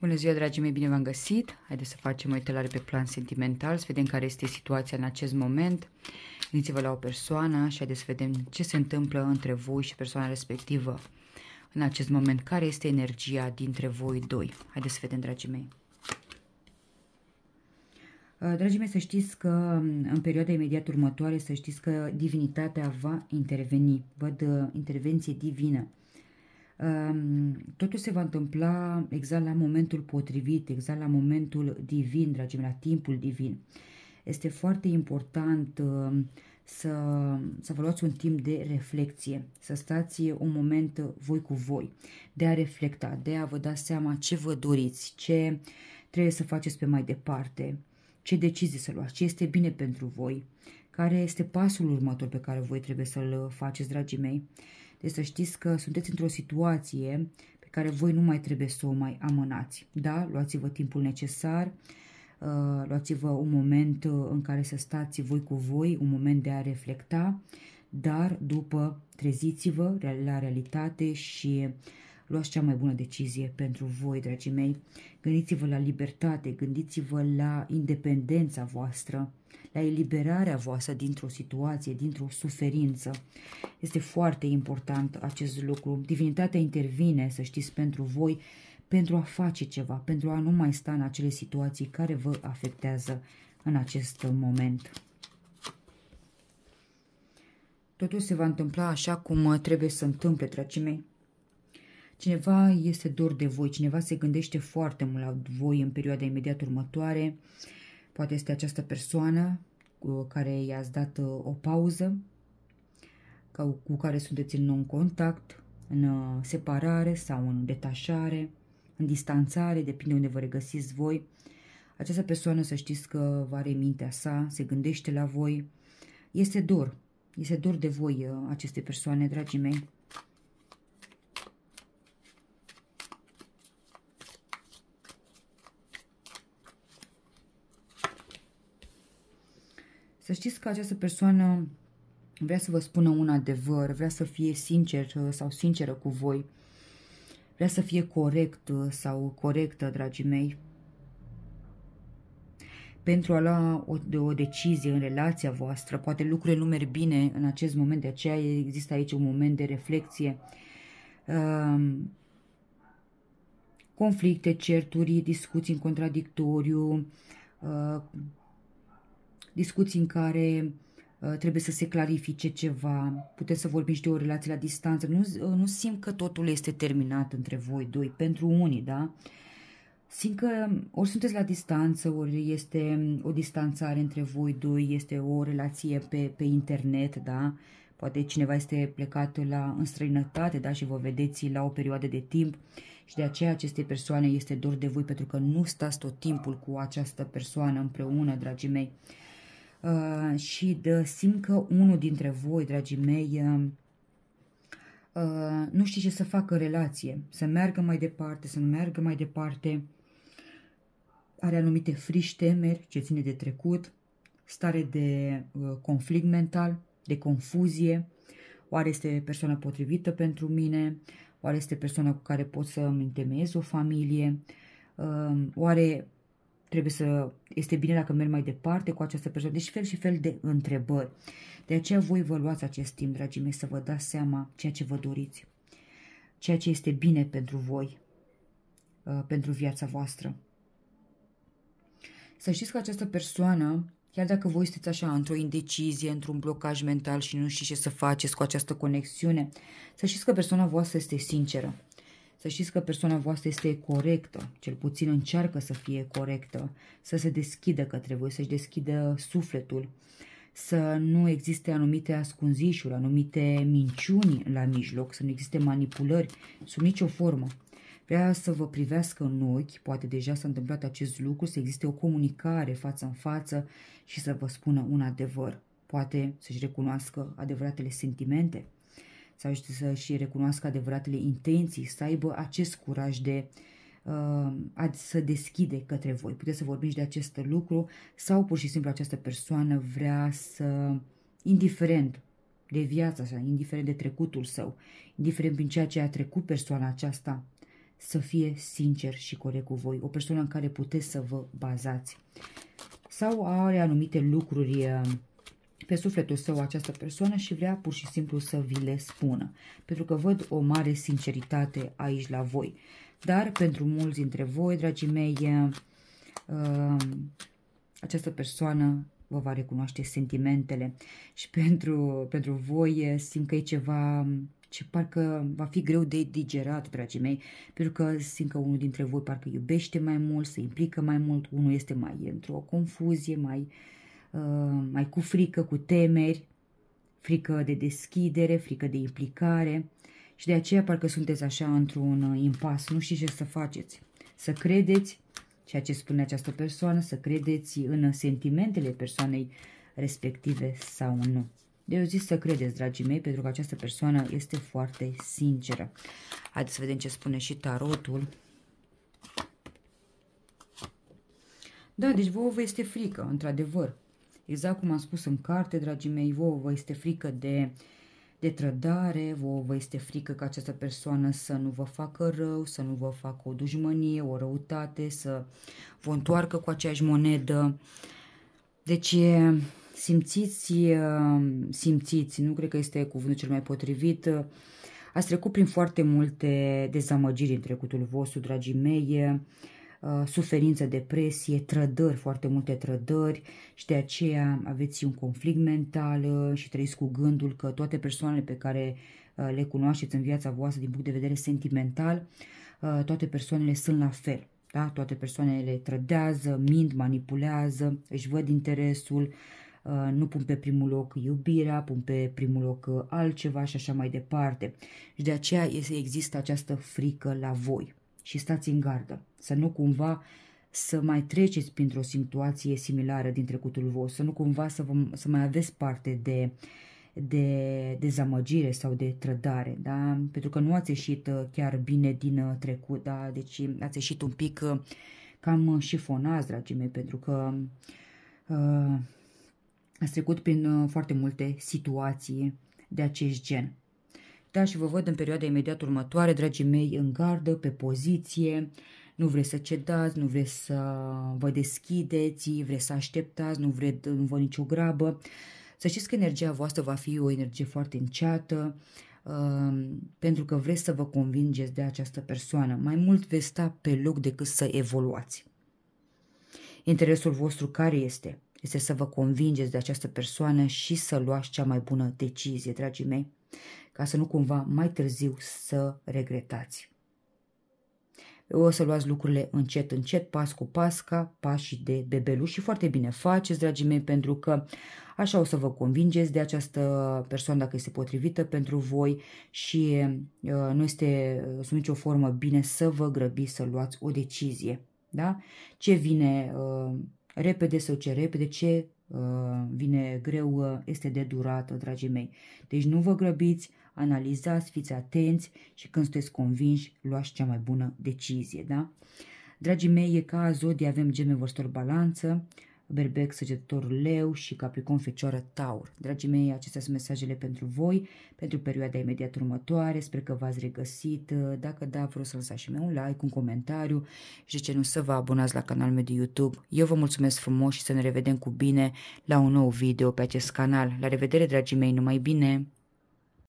Bună ziua, dragii mei, bine v-am găsit! Haideți să facem o etalare pe plan sentimental, să vedem care este situația în acest moment. Gândiți-vă la o persoană și haideți să vedem ce se întâmplă între voi și persoana respectivă în acest moment. Care este energia dintre voi doi? Haideți să vedem, dragii mei. Dragii mei, să știți că în perioada imediat următoare, să știți că divinitatea va interveni. Văd intervenție divină. Totul se va întâmpla exact la momentul potrivit, exact la momentul divin, dragii mei, la timpul divin. Este foarte important să vă luați un timp de reflexie, să stați un moment voi cu voi, de a reflecta, de a vă da seama ce vă doriți, ce trebuie să faceți pe mai departe, ce decizii să luați, ce este bine pentru voi, care este pasul următor pe care voi trebuie să-l faceți, dragii mei. Deci să știți că sunteți într-o situație pe care voi nu mai trebuie să o mai amânați. Da? Luați-vă timpul necesar, luați-vă un moment în care să stați voi cu voi, un moment de a reflecta, dar după treziți-vă la realitate și luați cea mai bună decizie pentru voi, dragii mei. Gândiți-vă la libertate, gândiți-vă la independența voastră, la eliberarea voastră dintr-o situație, dintr-o suferință. Este foarte important acest lucru. Divinitatea intervine, să știți, pentru voi, pentru a face ceva, pentru a nu mai sta în acele situații care vă afectează în acest moment. Totul se va întâmpla așa cum trebuie să întâmple, dragii mei. Cineva este dor de voi, cineva se gândește foarte mult la voi în perioada imediat următoare. Poate este această persoană cu care i-ați dat o pauză, cu care sunteți în non-contact, în separare sau în detașare, în distanțare, depinde unde vă regăsiți voi. Această persoană, să știți că are mintea sa, se gândește la voi. Este dor de voi aceste persoane, dragii mei. Să știți că această persoană vrea să vă spună un adevăr, vrea să fie sincer sau sinceră cu voi, vrea să fie corect sau corectă, dragii mei, pentru a lua o decizie în relația voastră. Poate lucrurile nu merg bine în acest moment, de aceea există aici un moment de reflexie. Conflicte, certuri, discuții în contradictoriu, discuții în care trebuie să se clarifice ceva, puteți să vorbiți de o relație la distanță. Nu simt că totul este terminat între voi doi, pentru unii, da? Simt că ori sunteți la distanță, ori este o distanțare între voi doi, este o relație pe internet, da? Poate cineva este plecat în străinătate, da? Și vă vedeți la o perioadă de timp și de aceea aceste persoane este dor de voi, pentru că nu stați tot timpul cu această persoană împreună, dragii mei. Și simt că unul dintre voi, dragii mei, nu știe ce să facă în relație, să meargă mai departe, să nu meargă mai departe, are anumite frici, temeri ce ține de trecut, stare de conflict mental, de confuzie. Oare este persoana potrivită pentru mine? Oare este persoana cu care pot să îmi întemeiez o familie? Oare este bine dacă merg mai departe cu această persoană? Deci fel și fel de întrebări. De aceea voi vă luați acest timp, dragii mei, să vă dați seama ceea ce vă doriți, ceea ce este bine pentru voi, pentru viața voastră. Să știți că această persoană, chiar dacă voi sunteți așa într-o indecizie, într-un blocaj mental și nu știți ce să faceți cu această conexiune, să știți că persoana voastră este sinceră. Să știți că persoana voastră este corectă, cel puțin încearcă să fie corectă, să se deschidă către voi, să-și deschidă sufletul, să nu existe anumite ascunzișuri, anumite minciuni la mijloc, să nu existe manipulări sub nicio formă. Vrea să vă privească în ochi, poate deja s-a întâmplat acest lucru, să existe o comunicare față în față și să vă spună un adevăr. Poate să-și recunoască adevăratele sentimente sau să-și recunoască adevăratele intenții, să aibă acest curaj de să deschide către voi. Puteți să vorbiți de acest lucru sau pur și simplu această persoană vrea să, indiferent de viața sa, indiferent de trecutul său, indiferent prin ceea ce a trecut persoana aceasta, să fie sincer și corect cu voi, o persoană în care puteți să vă bazați. Sau are anumite lucruri pe sufletul său această persoană și vrea pur și simplu să vi le spună. Pentru că văd o mare sinceritate aici la voi. Dar pentru mulți dintre voi, dragii mei, această persoană vă va recunoaște sentimentele și pentru voi simt că e ceva ce parcă va fi greu de digerat, dragii mei, pentru că simt că unul dintre voi parcă iubește mai mult, se implică mai mult, unul este mai într-o confuzie, mai cu frică, cu temeri, frică de deschidere, frică de implicare și de aceea parcă sunteți așa într-un impas, nu știți ce să faceți, să credeți ceea ce spune această persoană, să credeți în sentimentele persoanei respective sau nu. Eu zic să credeți, dragii mei, pentru că această persoană este foarte sinceră. Haideți să vedem ce spune și tarotul. Da, deci vouă vă este frică, într-adevăr. Exact cum am spus în carte, dragii mei, vouă vă este frică de trădare, vă este frică ca această persoană să nu vă facă rău, să nu vă facă o dușmănie, o răutate, să vă întoarcă cu aceeași monedă. Deci simțiți, nu cred că este cuvântul cel mai potrivit, ați trecut prin foarte multe dezamăgiri în trecutul vostru, dragii mei, suferință, depresie, trădări, foarte multe trădări și de aceea aveți un conflict mental și trăiți cu gândul că toate persoanele pe care le cunoașteți în viața voastră din punct de vedere sentimental, toate persoanele sunt la fel. Da? Toate persoanele trădează, mint, manipulează, își văd interesul, nu pun pe primul loc iubirea, pun pe primul loc altceva și așa mai departe. Și de aceea există această frică la voi. Și stați în gardă, să nu cumva să mai treceți printr-o situație similară din trecutul vostru, să nu cumva să mai aveți parte de dezamăgire sau de trădare, da? Pentru că nu ați ieșit chiar bine din trecut, da? Deci ați ieșit un pic cam șifonați, dragii mei, pentru că ați trecut prin foarte multe situații de acest gen. Da, și vă văd în perioada imediat următoare, dragii mei, în gardă, pe poziție, nu vreți să cedați, nu vreți să vă deschideți, vreți să așteptați, nu vă nicio grabă. Să știți că energia voastră va fi o energie foarte înceată, pentru că vreți să vă convingeți de această persoană. Mai mult veți sta pe loc decât să evoluați. Interesul vostru care este? Este să vă convingeți de această persoană și să luați cea mai bună decizie, dragii mei, ca să nu cumva mai târziu să regretați. O să luați lucrurile încet, încet, pas cu pas, ca pașii de bebeluș și foarte bine faceți, dragii mei, pentru că așa o să vă convingeți de această persoană dacă este potrivită pentru voi și nu este sub nicio formă bine să vă grăbiți să luați o decizie. Da? Ce vine repede sau ce repede, ce vine greu este de durată, dragii mei. Deci nu vă grăbiți, analizați, fiți atenți și când sunteți convinși, luați cea mai bună decizie, da? Dragii mei, e ca zodie, avem Geme, Vărsător, Balanță, Berbec, Săgetător, Leu și Capricorn, Fecioară, Taur. Dragii mei, acestea sunt mesajele pentru voi, pentru perioada imediat următoare. Sper că v-ați regăsit. Dacă da, vreau să lăsați și mie un like, un comentariu și de ce nu să vă abonați la canalul meu de YouTube. Eu vă mulțumesc frumos și să ne revedem cu bine la un nou video pe acest canal. La revedere, dragii mei, numai bine!